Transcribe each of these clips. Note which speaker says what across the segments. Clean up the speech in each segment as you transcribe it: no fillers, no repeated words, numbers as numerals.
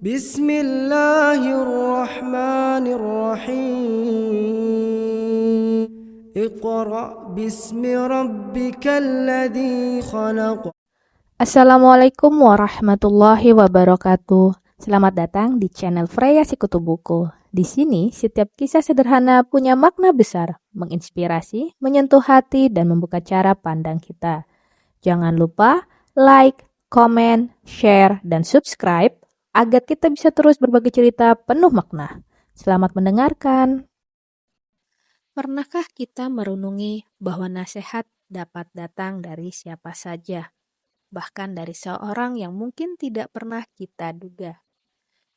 Speaker 1: Bismillahirrahmanirrahim. Iqra bismi rabbikal ladzi khalaq.
Speaker 2: Assalamualaikum warahmatullahi wabarakatuh. Selamat datang di channel Freya Sikutu Buku. Di sini, setiap kisah sederhana punya makna besar, menginspirasi, menyentuh hati, dan membuka cara pandang kita. Jangan lupa like, komen, share, dan subscribe agar kita bisa terus berbagi cerita penuh makna. Selamat mendengarkan. Pernahkah kita merenungi bahwa nasihat dapat datang dari siapa saja? Bahkan dari seorang yang mungkin tidak pernah kita duga.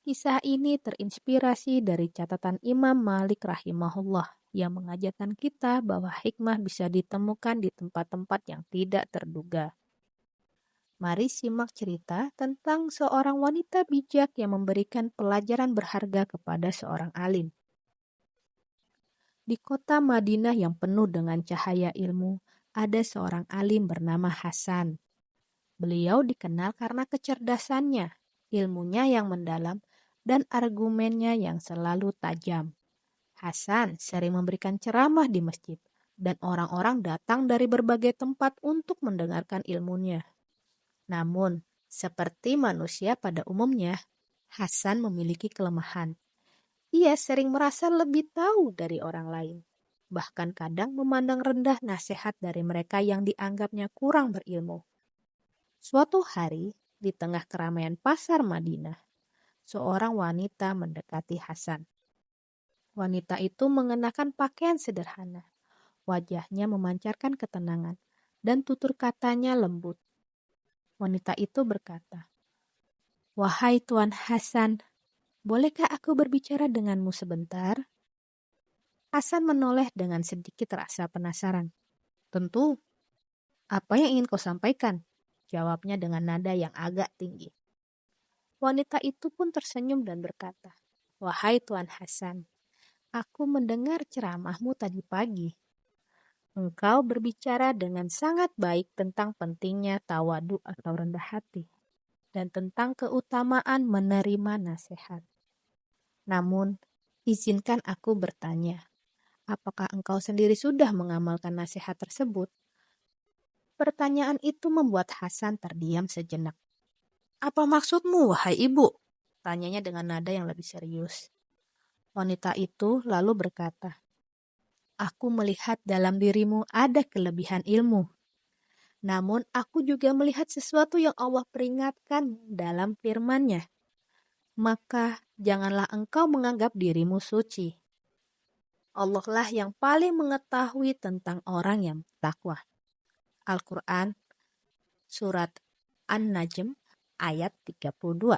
Speaker 2: Kisah ini terinspirasi dari catatan Imam Malik rahimahullah yang mengajarkan kita bahwa hikmah bisa ditemukan di tempat-tempat yang tidak terduga. Mari simak cerita tentang seorang wanita bijak yang memberikan pelajaran berharga kepada seorang alim. Di kota Madinah yang penuh dengan cahaya ilmu, ada seorang alim bernama Hasan. Beliau dikenal karena kecerdasannya, ilmunya yang mendalam, dan argumennya yang selalu tajam. Hasan sering memberikan ceramah di masjid, dan orang-orang datang dari berbagai tempat untuk mendengarkan ilmunya. Namun, seperti manusia pada umumnya, Hasan memiliki kelemahan. Ia sering merasa lebih tahu dari orang lain. Bahkan kadang memandang rendah nasihat dari mereka yang dianggapnya kurang berilmu. Suatu hari, di tengah keramaian pasar Madinah, seorang wanita mendekati Hasan. Wanita itu mengenakan pakaian sederhana. Wajahnya memancarkan ketenangan, dan tutur katanya lembut. Wanita itu berkata, "Wahai Tuan Hasan, bolehkah aku berbicara denganmu sebentar?" Hasan menoleh dengan sedikit rasa penasaran. "Tentu, apa yang ingin kau sampaikan?" Jawabnya dengan nada yang agak tinggi. Wanita itu pun tersenyum dan berkata, "Wahai Tuan Hasan, aku mendengar ceramahmu tadi pagi. Engkau berbicara dengan sangat baik tentang pentingnya tawadu atau rendah hati, dan tentang keutamaan menerima nasihat. Namun, izinkan aku bertanya, apakah engkau sendiri sudah mengamalkan nasihat tersebut?" Pertanyaan itu membuat Hasan terdiam sejenak. "Apa maksudmu, wahai ibu?" Tanyanya dengan nada yang lebih serius. Wanita itu lalu berkata, "Aku melihat dalam dirimu ada kelebihan ilmu. Namun aku juga melihat sesuatu yang Allah peringatkan dalam firman-Nya. Maka janganlah engkau menganggap dirimu suci. Allah lah yang paling mengetahui tentang orang yang bertakwa." Al-Quran Surat An-Najm ayat 32.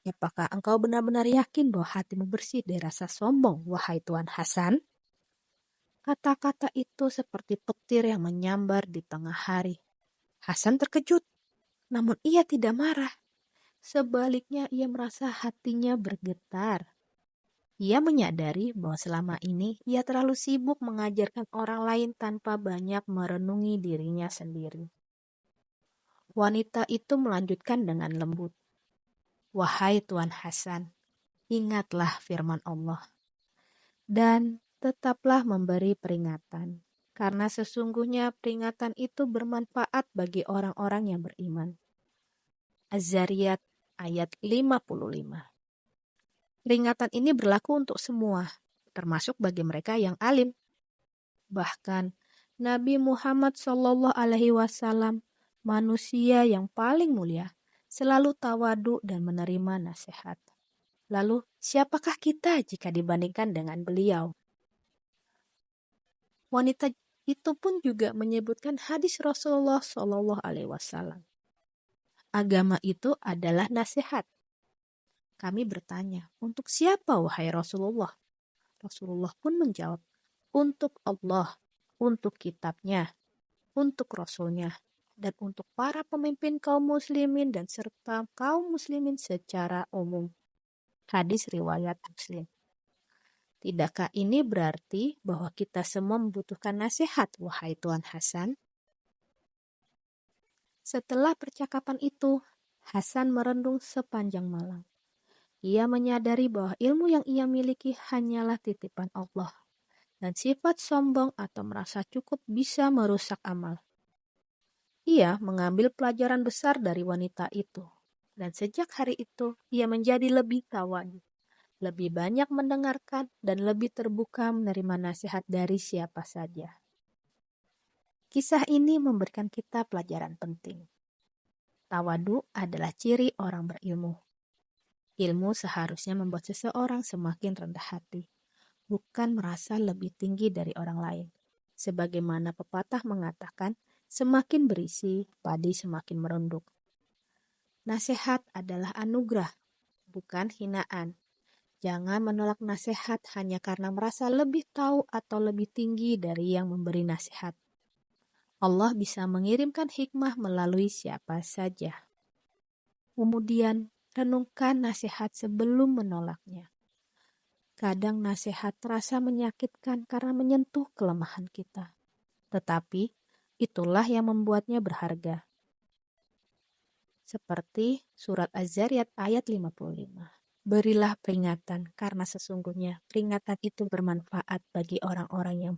Speaker 2: Apakah engkau benar-benar yakin bahwa hatimu bersih dari rasa sombong, wahai Tuan Hasan? Kata-kata itu seperti petir yang menyambar di tengah hari. Hasan terkejut, namun ia tidak marah. Sebaliknya ia merasa hatinya bergetar. Ia menyadari bahwa selama ini ia terlalu sibuk mengajarkan orang lain tanpa banyak merenungi dirinya sendiri. Wanita itu melanjutkan dengan lembut, "Wahai Tuan Hasan, ingatlah firman Allah, dan tetaplah memberi peringatan, karena sesungguhnya peringatan itu bermanfaat bagi orang-orang yang beriman." Az-Zariyat ayat 55. Peringatan ini berlaku untuk semua, termasuk bagi mereka yang alim. Bahkan Nabi Muhammad SAW, manusia yang paling mulia, selalu tawadu dan menerima nasihat. Lalu, siapakah kita jika dibandingkan dengan beliau? Wanita itu pun juga menyebutkan hadis Rasulullah SAW. Agama itu adalah nasihat. Kami bertanya, untuk siapa wahai Rasulullah? Rasulullah pun menjawab, untuk Allah, untuk kitabnya, untuk Rasulnya, dan untuk para pemimpin kaum muslimin dan serta kaum muslimin secara umum. Hadis riwayat Muslim. Tidakkah ini berarti bahwa kita semua membutuhkan nasihat, wahai Tuan Hasan? Setelah percakapan itu, Hasan merendung sepanjang malam. Ia menyadari bahwa ilmu yang ia miliki hanyalah titipan Allah, dan sifat sombong atau merasa cukup bisa merusak amal. Ia mengambil pelajaran besar dari wanita itu, dan sejak hari itu ia menjadi lebih tawadu, lebih banyak mendengarkan, dan lebih terbuka menerima nasihat dari siapa saja. Kisah ini memberikan kita pelajaran penting. Tawadu adalah ciri orang berilmu. Ilmu seharusnya membuat seseorang semakin rendah hati, bukan merasa lebih tinggi dari orang lain. Sebagaimana pepatah mengatakan, semakin berisi, padi semakin merunduk. Nasihat adalah anugerah, bukan hinaan. Jangan menolak nasihat hanya karena merasa lebih tahu atau lebih tinggi dari yang memberi nasihat. Allah bisa mengirimkan hikmah melalui siapa saja. Kemudian, renungkan nasihat sebelum menolaknya. Kadang nasihat terasa menyakitkan karena menyentuh kelemahan kita. Tetapi, itulah yang membuatnya berharga. Seperti surat Az-Zariyat ayat 55. Berilah peringatan karena sesungguhnya peringatan itu bermanfaat bagi orang-orang yang.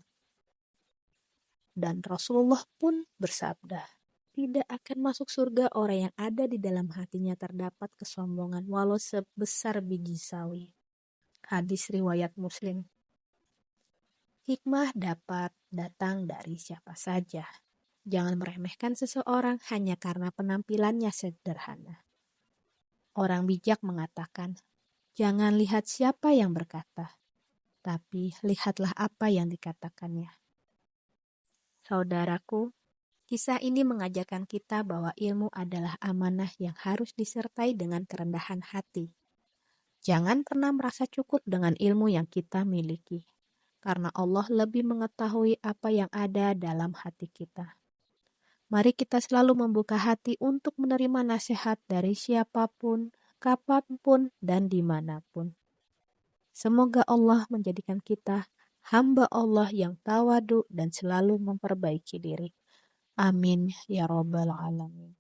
Speaker 2: Dan Rasulullah pun bersabda, tidak akan masuk surga orang yang ada di dalam hatinya terdapat kesombongan walau sebesar biji sawi. Hadis riwayat Muslim. Hikmah dapat datang dari siapa saja. Jangan meremehkan seseorang hanya karena penampilannya sederhana. Orang bijak mengatakan, jangan lihat siapa yang berkata, tapi lihatlah apa yang dikatakannya. Saudaraku, kisah ini mengajarkan kita bahwa ilmu adalah amanah yang harus disertai dengan kerendahan hati. Jangan pernah merasa cukup dengan ilmu yang kita miliki, karena Allah lebih mengetahui apa yang ada dalam hati kita. Mari kita selalu membuka hati untuk menerima nasihat dari siapapun, kapanpun, dan dimanapun. Semoga Allah menjadikan kita hamba Allah yang tawadu dan selalu memperbaiki diri. Amin ya Rabbal 'Alamin.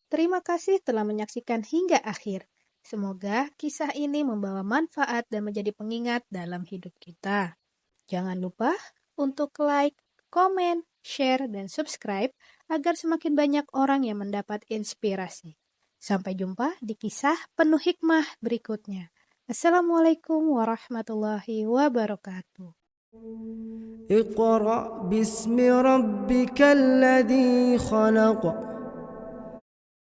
Speaker 2: Terima kasih telah menyaksikan hingga akhir. Semoga kisah ini membawa manfaat dan menjadi pengingat dalam hidup kita. Jangan lupa untuk like, komen, share, dan subscribe agar semakin banyak orang yang mendapat inspirasi. Sampai jumpa di kisah penuh hikmah berikutnya. Assalamualaikum warahmatullahi wabarakatuh.
Speaker 1: اقرأ باسم ربك الذي خلق